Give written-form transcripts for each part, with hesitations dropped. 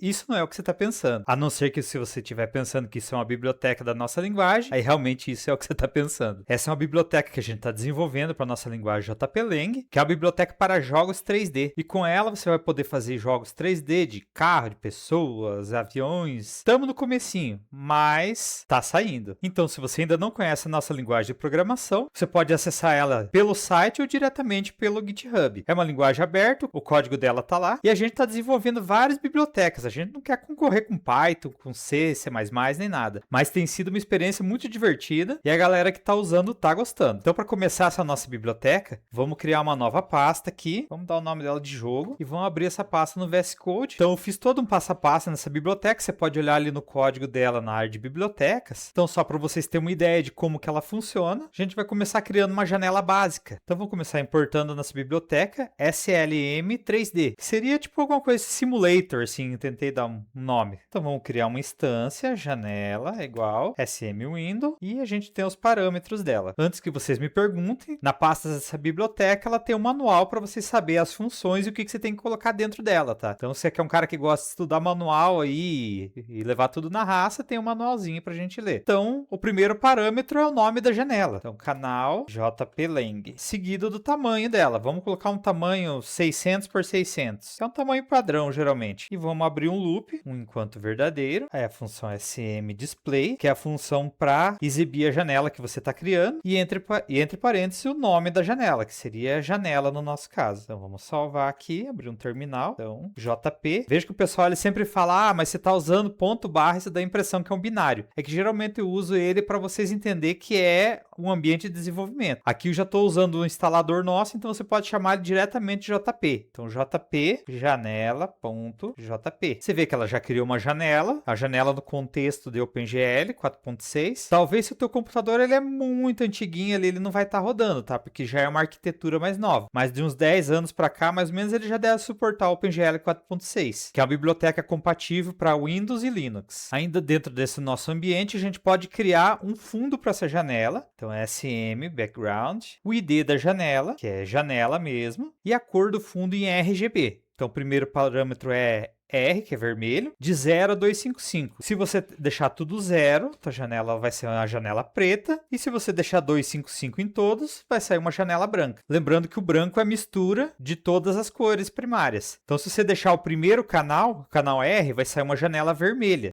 isso não é o que você está pensando. A não ser que se você estiver pensando que isso é uma biblioteca da nossa linguagem, aí realmente isso é o que você está pensando. Essa é uma biblioteca que a gente está desenvolvendo para a nossa linguagem JPLang, que é uma biblioteca para jogos 3D. E com ela você vai poder fazer jogos 3D de carro, de pessoas, aviões. Estamos no comecinho, mas está saindo. Então, se você ainda não conhece a nossa linguagem de programação, você pode acessar ela pelo site ou diretamente pelo GitHub. É uma linguagem aberta, o código dela está lá, e a gente está desenvolvendo várias bibliotecas. A gente não quer concorrer com Python, com C, C++, nem nada. Mas tem sido uma experiência muito divertida e a galera que está usando está gostando. Então, para começar essa nossa biblioteca, vamos criar uma nova pasta aqui. Vamos dar o nome dela de jogo e vamos abrir essa pasta no VS Code. Então, eu fiz todo um passo a passo nessa biblioteca. Você pode olhar ali no código dela na área de bibliotecas. Então, só para vocês terem uma ideia de como que ela funciona, a gente vai começar criando uma janela básica. Então, vamos começar importando nessa biblioteca SLM 3D, que seria tipo alguma coisa simulator, assim, tentei dar um nome. Então, vamos criar uma instância, janela, igual, SM Window, e a gente tem os parâmetros dela. Antes que vocês me perguntem, na pasta dessa biblioteca, ela tem um manual para vocês saberem as funções e o que você tem que colocar dentro dela, tá? Então, se você é um cara que gosta de estudar manual aí e levar tudo na raça, tem um manualzinho pra gente ler. Então, o primeiro parâmetro é o nome da janela. Então, canal JPLang, seguido do tamanho dela. Vamos colocar um tamanho 600 por 600. É um tamanho padrão, geralmente. E vamos abrir um loop, um enquanto verdadeiro. Aí a função smDisplay, que é a função para exibir a janela que você está criando. E entre parênteses, o nome da janela, que seria janela no nosso caso. Então, vamos salvar aqui, abrir um terminal. Então, JP. Veja que o pessoal ele sempre fala, mas você está usando ponto barra, isso dá a impressão que é um binário. É que geralmente eu uso ele para vocês entenderem que é um ambiente de desenvolvimento. Aqui eu já estou usando o instalador nosso, então você pode chamar ele diretamente de JP. Então, JP, janela.jp. Você vê que ela já criou uma janela, a janela no contexto de OpenGL 4.6. Talvez se o teu computador ele é muito antiguinho ali, ele não vai estar rodando, tá? Porque já é uma arquitetura mais nova. Mas de uns 10 anos para cá, mais ou menos, ele já deve suportar o OpenGL 4.6, que é uma biblioteca compatível para Windows e Linux. Ainda dentro desse nosso ambiente, a gente pode criar um fundo para essa janela. Então, SM, background, o ID da janela, que é janela mesmo, e a cor do fundo em RGB. Então, o primeiro parâmetro é R, que é vermelho, de 0 a 255. Se você deixar tudo 0, a janela vai ser uma janela preta. E se você deixar 255 em todos, vai sair uma janela branca. Lembrando que o branco é a mistura de todas as cores primárias. Então, se você deixar o primeiro canal, o canal R, vai sair uma janela vermelha.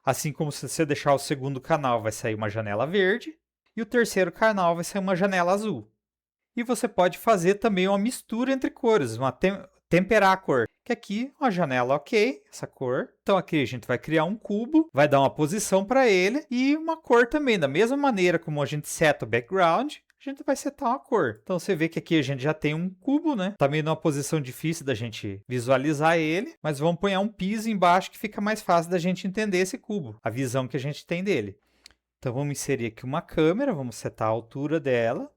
Assim como se você deixar o segundo canal, vai sair uma janela verde. E o terceiro canal vai ser uma janela azul. E você pode fazer também uma mistura entre cores, temperar a cor. Que aqui, uma janela ok, essa cor. Então aqui a gente vai criar um cubo, vai dar uma posição para ele e uma cor também. Da mesma maneira como a gente seta o background, a gente vai setar uma cor. Então você vê que aqui a gente já tem um cubo, né? Tá meio numa posição difícil da gente visualizar ele, mas vamos pôr um piso embaixo que fica mais fácil da gente entender esse cubo, a visão que a gente tem dele. Então vamos inserir aqui uma câmera, vamos setar a altura dela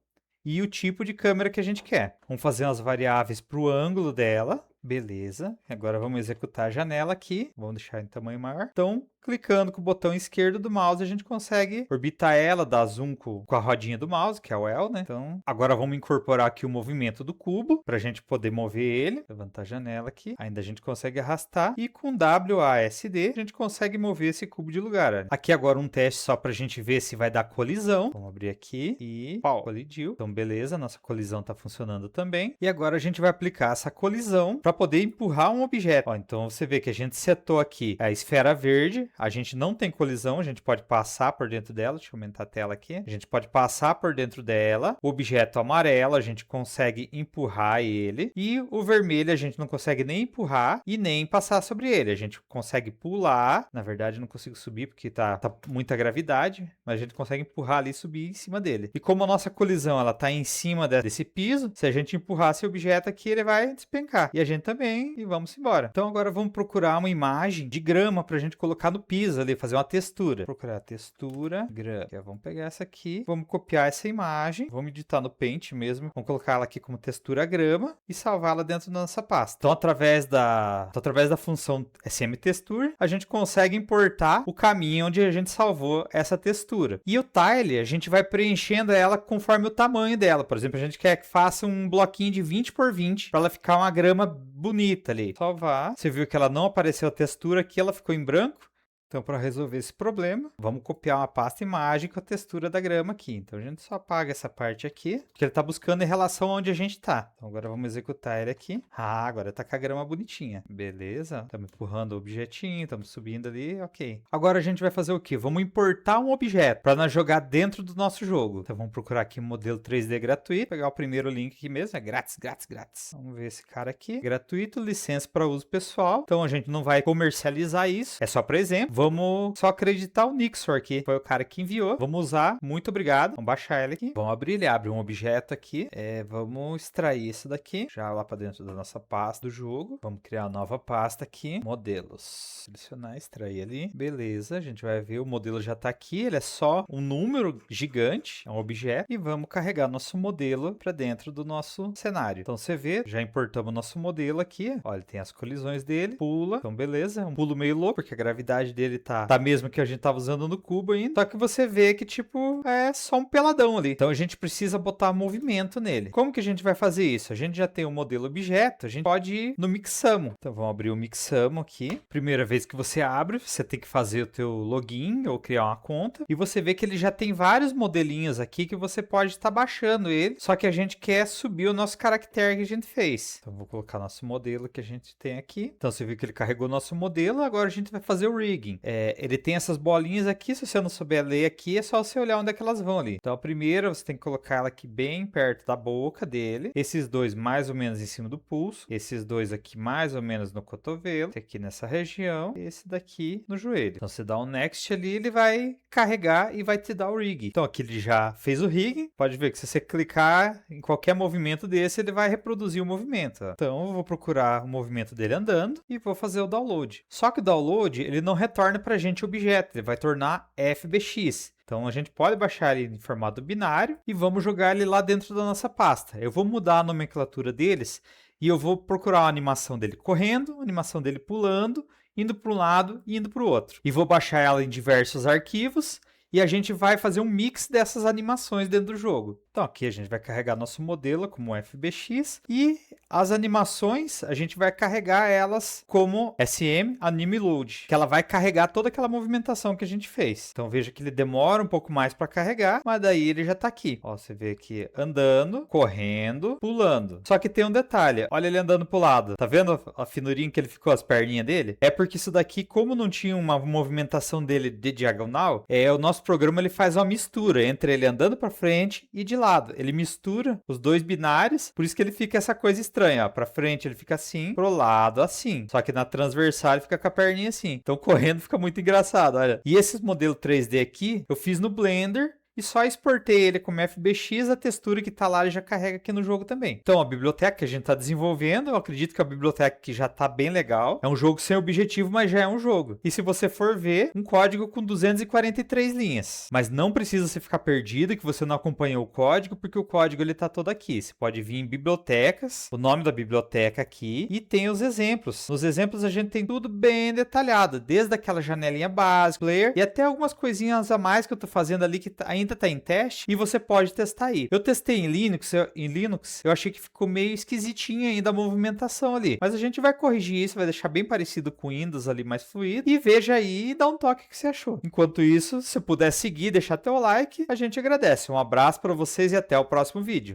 e o tipo de câmera que a gente quer. Vamos fazer umas variáveis para o ângulo dela. Beleza. Agora vamos executar a janela aqui. Vamos deixar em tamanho maior. Então, clicando com o botão esquerdo do mouse, a gente consegue orbitar ela, dar zoom com a rodinha do mouse, que é o L, né? Então, agora vamos incorporar aqui o movimento do cubo, para a gente poder mover ele. Levantar a janela aqui. Ainda a gente consegue arrastar. E com WASD, a gente consegue mover esse cubo de lugar. Aqui agora um teste só para a gente ver se vai dar colisão. Vamos abrir aqui e... colidiu. Então, beleza. Nossa colisão está funcionando também. E agora a gente vai aplicar essa colisão para poder empurrar um objeto. Então, você vê que a gente setou aqui a esfera verde. A gente não tem colisão, a gente pode passar por dentro dela. Deixa eu aumentar a tela aqui. A gente pode passar por dentro dela. O objeto amarelo, a gente consegue empurrar ele. E o vermelho, a gente não consegue nem empurrar e nem passar sobre ele. A gente consegue pular. Na verdade, não consigo subir porque tá muita gravidade. Mas a gente consegue empurrar ali e subir em cima dele. E como a nossa colisão ela tá em cima desse piso, se a gente empurrar esse objeto aqui, ele vai despencar. E a gente também, e vamos embora. Então agora vamos procurar uma imagem de grama pra gente colocar no piso ali, fazer uma textura. Procurar a textura, grama. Vamos pegar essa aqui, vamos copiar essa imagem, vamos editar no Paint mesmo, vamos colocar ela aqui como textura grama e salvá-la dentro da nossa pasta. Então através da função smTexture, a gente consegue importar o caminho onde a gente salvou essa textura. E o tile, a gente vai preenchendo ela conforme o tamanho dela. Por exemplo, a gente quer que faça um bloquinho de 20 por 20 para ela ficar uma grama bonita ali. Salvar. Você viu que ela não apareceu a textura aqui, ela ficou em branco. Então, para resolver esse problema, vamos copiar uma pasta imagem com a textura da grama aqui. Então, a gente só apaga essa parte aqui, porque ele está buscando em relação a onde a gente está. Então, agora vamos executar ele aqui. Ah, agora está com a grama bonitinha. Beleza. Estamos empurrando o objetinho, estamos subindo ali, ok. Agora a gente vai fazer o quê? Vamos importar um objeto para nós jogar dentro do nosso jogo. Então, vamos procurar aqui um modelo 3D gratuito. Pegar o primeiro link aqui mesmo, é grátis, grátis, grátis. Vamos ver esse cara aqui. Gratuito, licença para uso pessoal. Então, a gente não vai comercializar isso. É só para exemplo. Vamos só acreditar o Nixor aqui. Foi o cara que enviou. Vamos usar. Muito obrigado. Vamos baixar ele aqui. Vamos abrir. Ele abre um objeto aqui. Vamos extrair esse daqui. Já lá para dentro da nossa pasta do jogo. Vamos criar uma nova pasta aqui. Modelos. Selecionar, extrair ali. Beleza. A gente vai ver. O modelo já está aqui. Ele é só um número gigante. É um objeto. E vamos carregar nosso modelo para dentro do nosso cenário. Então você vê. Já importamos nosso modelo aqui. Olha, ele tem as colisões dele. Pula. Então beleza. Um pulo meio louco. Porque a gravidade dele tá mesmo que a gente tava usando no cubo ainda. Só que você vê que, tipo, é só um peladão ali. Então a gente precisa botar movimento nele. Como que a gente vai fazer isso? A gente já tem o modelo objeto, a gente pode ir no Mixamo. Então vamos abrir o Mixamo aqui. Primeira vez que você abre, você tem que fazer o teu login ou criar uma conta. E você vê que ele já tem vários modelinhos aqui que você pode estar baixando ele. Só que a gente quer subir o nosso caractere que a gente fez. Então vou colocar nosso modelo que a gente tem aqui. Então você viu que ele carregou nosso modelo. Agora a gente vai fazer o rigging. Ele tem essas bolinhas aqui, se você não souber ler aqui, é só você olhar onde é que elas vão ali. Então a primeira, você tem que colocar ela aqui bem perto da boca dele. Esses dois mais ou menos em cima do pulso. Esses dois aqui mais ou menos no cotovelo. Esse aqui nessa região. Esse daqui no joelho. Então você dá um next ali, ele vai carregar e vai te dar o rig. Então aqui ele já fez o rig. Pode ver que se você clicar em qualquer movimento desse, ele vai reproduzir o movimento. Então eu vou procurar o movimento dele andando e vou fazer o download. Só que o download, ele não retorna pra gente objeto, ele vai tornar FBX. Então a gente pode baixar ele em formato binário e vamos jogar ele lá dentro da nossa pasta. Eu vou mudar a nomenclatura deles e eu vou procurar a animação dele correndo, a animação dele pulando, indo para um lado e indo para o outro. E vou baixar ela em diversos arquivos e a gente vai fazer um mix dessas animações dentro do jogo. Então aqui a gente vai carregar nosso modelo como FBX e as animações a gente vai carregar elas como SM Anime Load, que ela vai carregar toda aquela movimentação que a gente fez. Então veja que ele demora um pouco mais para carregar, mas daí ele já está aqui. Ó, você vê aqui andando, correndo, pulando. Só que tem um detalhe, olha ele andando pro lado. Tá vendo a finurinha que ele ficou, as perninhas dele? É porque isso daqui, como não tinha uma movimentação dele de diagonal, o nosso programa ele faz uma mistura entre ele andando para frente e de lado. Ele mistura os dois binários, por isso que ele fica essa coisa estranha, ó. Pra frente ele fica assim, pro lado assim. Só que na transversal ele fica com a perninha assim. Então correndo fica muito engraçado, olha. E esse modelo 3D aqui, eu fiz no Blender e só exportei ele como FBX, a textura que tá lá ele já carrega aqui no jogo também. Então a biblioteca que a gente tá desenvolvendo, eu acredito que a biblioteca aqui já tá bem legal. É um jogo sem objetivo, mas já é um jogo. E se você for ver, um código com 243 linhas. Mas não precisa você ficar perdido que você não acompanhou o código, porque o código ele tá todo aqui. Você pode vir em bibliotecas, o nome da biblioteca aqui, e tem os exemplos. Nos exemplos a gente tem tudo bem detalhado, desde aquela janelinha básica, player, e até algumas coisinhas a mais que eu tô fazendo ali que ainda tá em teste e você pode testar aí. Eu testei em Linux, eu achei que ficou meio esquisitinha ainda a movimentação ali, mas a gente vai corrigir isso, vai deixar bem parecido com o Windows ali, mais fluido, e veja aí e dá um toque o que você achou. Enquanto isso, se puder seguir, deixar teu like, a gente agradece. Um abraço para vocês e até o próximo vídeo.